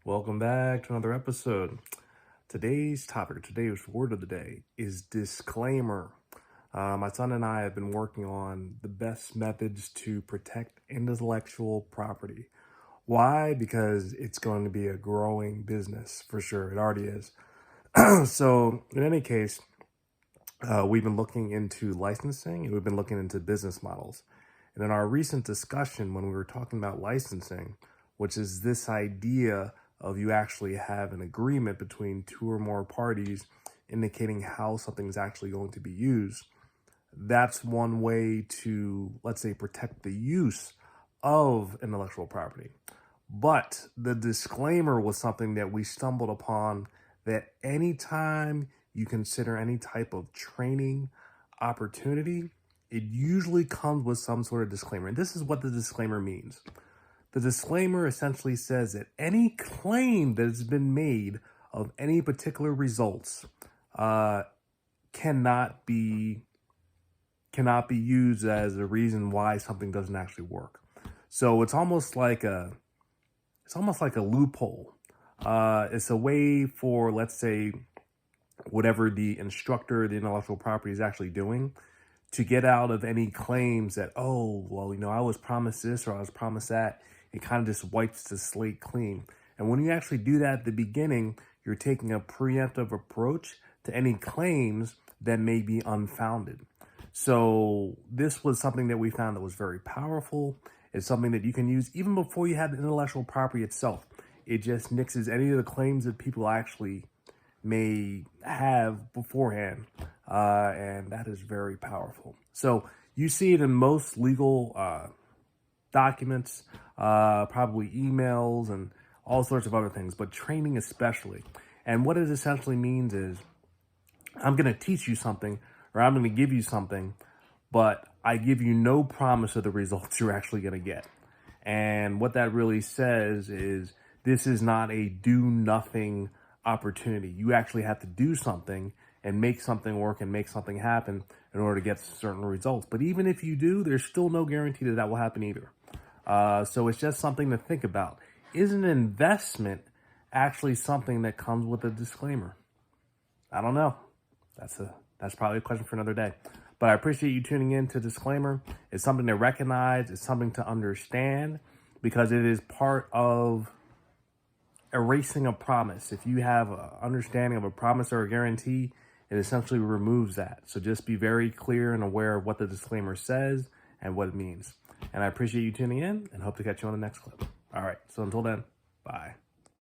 Welcome back to another episode. Today's topic, today's word of the day is disclaimer. My son and I have been working on the best methods to protect intellectual property. Why? Because it's going to be a growing business for sure. It already is. So, in any case, we've been looking into licensing and we've been looking into business models. And in our recent discussion, when we were talking about licensing, which is this idea of you actually have an agreement between two or more parties indicating how something is actually going to be used, that's one way to, let's say, protect the use of intellectual property. But the disclaimer was something that we stumbled upon, that anytime you consider any type of training opportunity, it usually comes with some sort of disclaimer. And this is what the disclaimer means. The disclaimer essentially says that any claim that has been made of any particular results cannot be used as a reason why something doesn't actually work. So it's almost like a loophole. It's a way for, let's say, whatever the instructor, the intellectual property is actually doing, to get out of any claims that, oh, well, I was promised this or I was promised that. It kind of just wipes the slate clean. And when you actually do that at the beginning, you're taking a preemptive approach to any claims that may be unfounded. So this was something that we found that was very powerful. It's something that you can use even before you have the intellectual property itself. It just nixes any of the claims that people actually may have beforehand. And that is very powerful. So you see it in most legal documents, probably emails and all sorts of other things, but training especially. And what it essentially means is, I'm going to teach you something, or I'm going to give you something, but I give you no promise of the results you're actually going to get. And what that really says is, this is not a do nothing opportunity. You actually have to do something and make something work and make something happen in order to get certain results. But even if you do, there's still no guarantee that will happen either. So it's just something to think about. Is an investment actually something that comes with a disclaimer? I don't know. That's probably a question for another day. But I appreciate you tuning in to Disclaimer. It's something to recognize. It's something to understand, because it is part of erasing a promise. If you have an understanding of a promise or a guarantee, it essentially removes that. So just be very clear and aware of what the disclaimer says and what it means. And I appreciate you tuning in and hope to catch you on the next clip. All right. So until then, bye.